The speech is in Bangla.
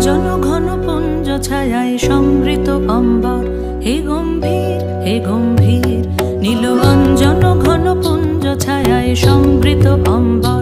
অঞ্জন ঘন পুঞ্জ ছায়ায় সমৃত অম্বর, হে গম্ভীর হে গম্ভীর। নীল অঞ্জন ঘন পুঞ্জ ছায়ায় সমৃত অম্বর।